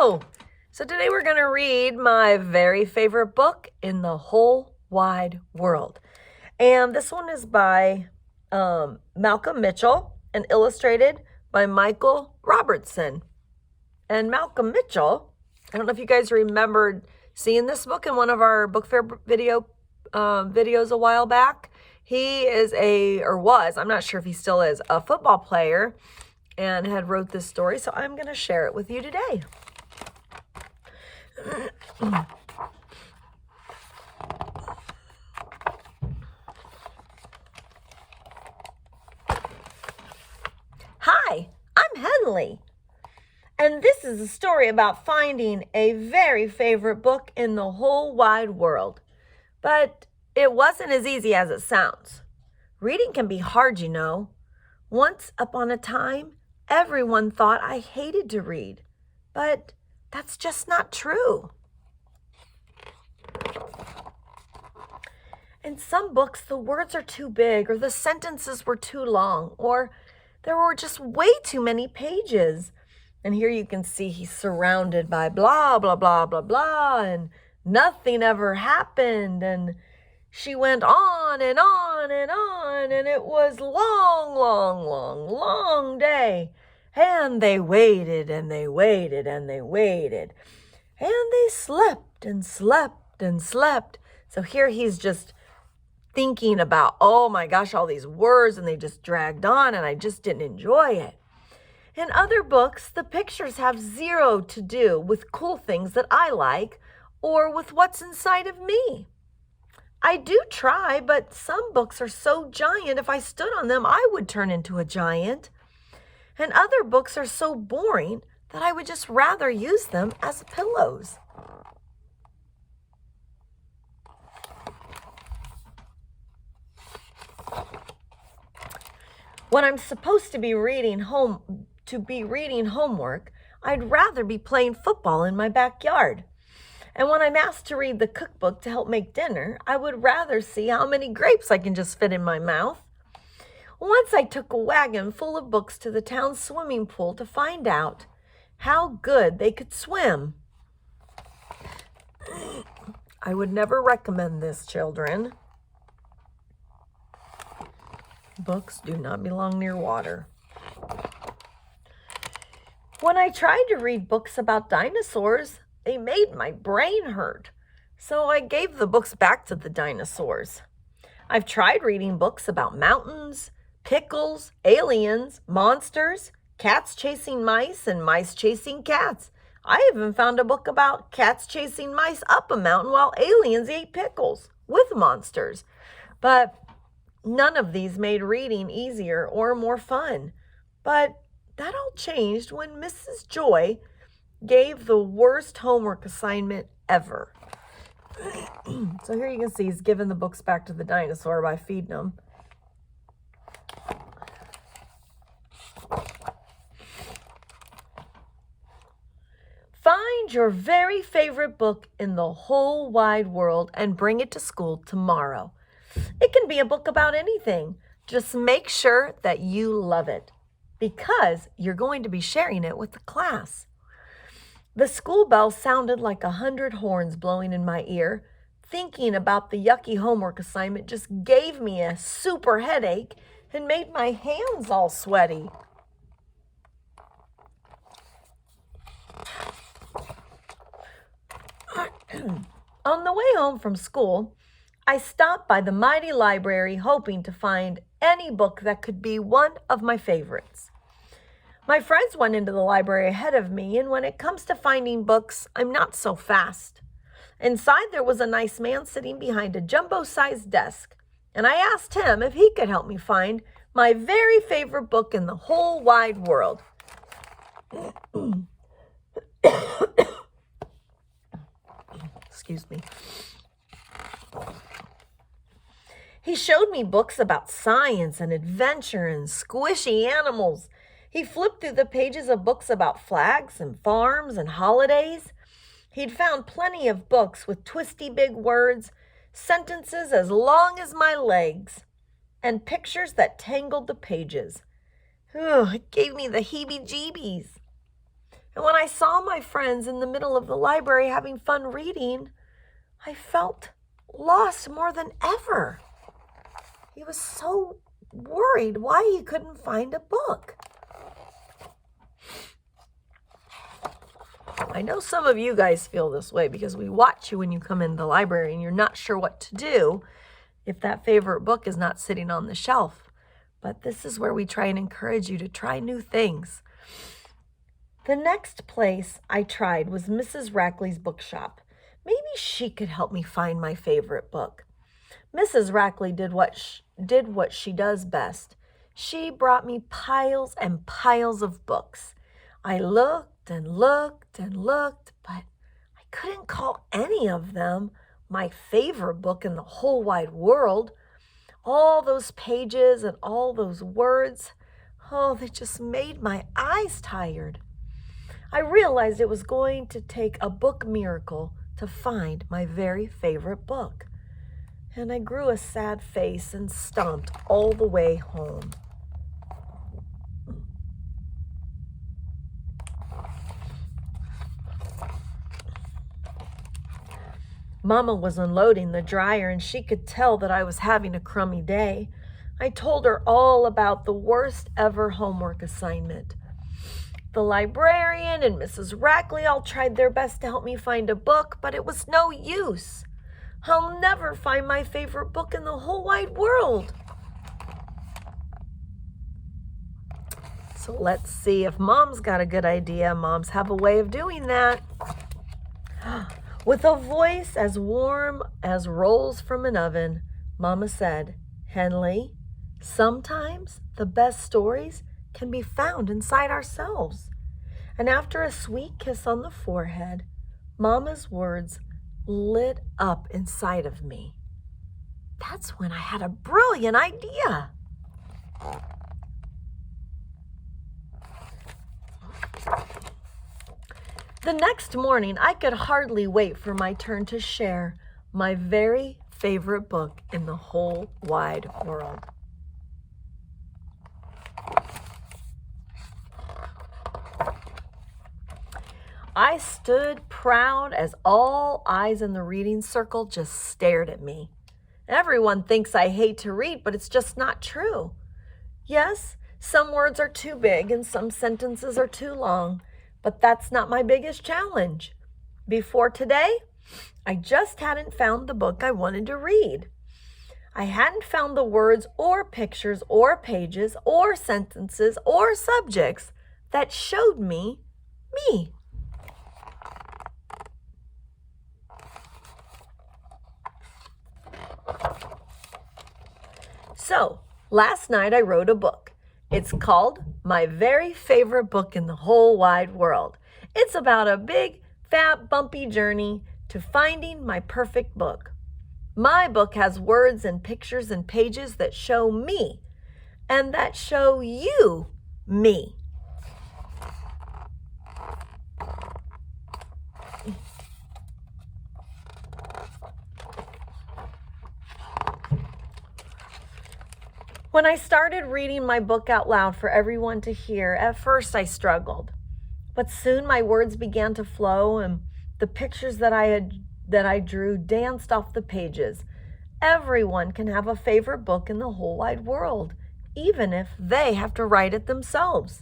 Hello! So today we're going to read my very favorite book in the whole wide world. And this one is by Malcolm Mitchell and illustrated by Michael Robertson. And Malcolm Mitchell, I don't know if you guys remembered seeing this book in one of our book fair videos a while back. He is I'm not sure if he still is, a football player and had wrote this story. So I'm going to share it with you today. Hi, I'm Henley, and this is a story about finding a very favorite book in the whole wide world. But it wasn't as easy as it sounds. Reading can be hard, you know. Once upon a time, everyone thought I hated to read, but that's just not true. In some books, the words are too big, or the sentences were too long, or there were just way too many pages. And here you can see he's surrounded by blah, blah, blah, blah, blah, and nothing ever happened. And she went on and on and on, and it was long day. And they waited and they waited and they waited. And they slept and slept and slept. So here he's just thinking about, oh my gosh, all these words, and they just dragged on, and I just didn't enjoy it. In other books, the pictures have zero to do with cool things that I like or with what's inside of me. I do try, but some books are so giant, if I stood on them, I would turn into a giant. And other books are so boring that I would just rather use them as pillows. When I'm supposed to be reading homework, I'd rather be playing football in my backyard. And when I'm asked to read the cookbook to help make dinner, I would rather see how many grapes I can just fit in my mouth. Once I took a wagon full of books to the town swimming pool to find out how good they could swim. I would never recommend this, children. Books do not belong near water. When I tried to read books about dinosaurs, they made my brain hurt. So I gave the books back to the dinosaurs. I've tried reading books about mountains, pickles, aliens, monsters, cats chasing mice, and mice chasing cats. I even found a book about cats chasing mice up a mountain while aliens ate pickles with monsters. But none of these made reading easier or more fun. But that all changed when Mrs. Joy gave the worst homework assignment ever. So here you can see he's giving the books back to the dinosaur by feeding them. Find your very favorite book in the whole wide world and bring it to school tomorrow. It can be a book about anything. Just make sure that you love it, because you're going to be sharing it with the class. The school bell sounded like 100 horns blowing in my ear. Thinking about the yucky homework assignment just gave me a super headache and made my hands all sweaty. On the way home from school, I stopped by the mighty library hoping to find any book that could be one of my favorites. My friends went into the library ahead of me, and when it comes to finding books, I'm not so fast. Inside there was a nice man sitting behind a jumbo-sized desk, and I asked him if he could help me find my very favorite book in the whole wide world. Excuse me. He showed me books about science and adventure and squishy animals. He flipped through the pages of books about flags and farms and holidays. He'd found plenty of books with twisty big words, sentences as long as my legs, and pictures that tangled the pages. It gave me the heebie-jeebies. And when I saw my friends in the middle of the library having fun reading, I felt lost more than ever. He was so worried why he couldn't find a book. I know some of you guys feel this way because we watch you when you come in the library and you're not sure what to do if that favorite book is not sitting on the shelf. But this is where we try and encourage you to try new things. The next place I tried was Mrs. Rackley's bookshop. Maybe she could help me find my favorite book. Mrs. Rackley did what she does best. She brought me piles and piles of books. I looked and looked and looked, but I couldn't call any of them my favorite book in the whole wide world. All those pages and all those words, they just made my eyes tired. I realized it was going to take a book miracle to find my very favorite book. And I grew a sad face and stomped all the way home. Mama was unloading the dryer and she could tell that I was having a crummy day. I told her all about the worst ever homework assignment. The librarian and Mrs. Rackley all tried their best to help me find a book, but it was no use. I'll never find my favorite book in the whole wide world. So let's see if Mom's got a good idea. Moms have a way of doing that. With a voice as warm as rolls from an oven, Mama said, "Henley, sometimes the best stories can be found inside ourselves." And after a sweet kiss on the forehead, Mama's words lit up inside of me. That's when I had a brilliant idea. The next morning, I could hardly wait for my turn to share my very favorite book in the whole wide world. I stood proud as all eyes in the reading circle just stared at me. Everyone thinks I hate to read, but it's just not true. Yes, some words are too big and some sentences are too long, but that's not my biggest challenge. Before today, I just hadn't found the book I wanted to read. I hadn't found the words or pictures or pages or sentences or subjects that showed me me. So, last night I wrote a book. It's called My Very Favorite Book in the Whole Wide World. It's about a big, fat, bumpy journey to finding my perfect book. My book has words and pictures and pages that show me and that show you me. When I started reading my book out loud for everyone to hear, at first I struggled. But soon my words began to flow and the pictures that I drew danced off the pages. Everyone can have a favorite book in the whole wide world, even if they have to write it themselves.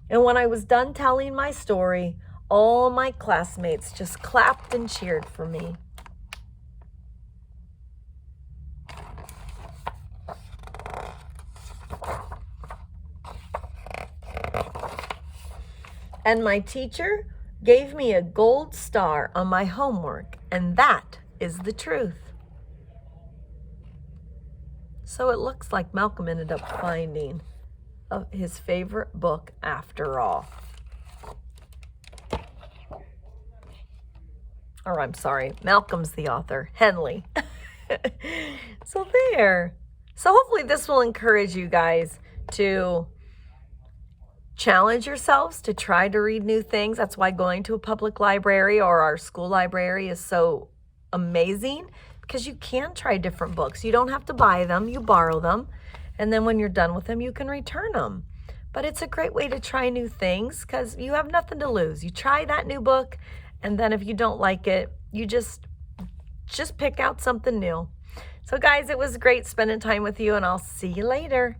And when I was done telling my story, all my classmates just clapped and cheered for me. And my teacher gave me a gold star on my homework, and that is the truth. So it looks like Malcolm ended up finding his favorite book after all. Or I'm sorry, Malcolm's the author, Henley. So there. So hopefully this will encourage you guys to challenge yourselves to try to read new things. That's why going to a public library or our school library is so amazing, because you can try different books. You don't have to buy them, you borrow them. And then when you're done with them, you can return them. but it's a great way to try new things because you have nothing to lose. You try that new book, and then if you don't like it, you just pick out something new. So guys, it was great spending time with you, and I'll see you later.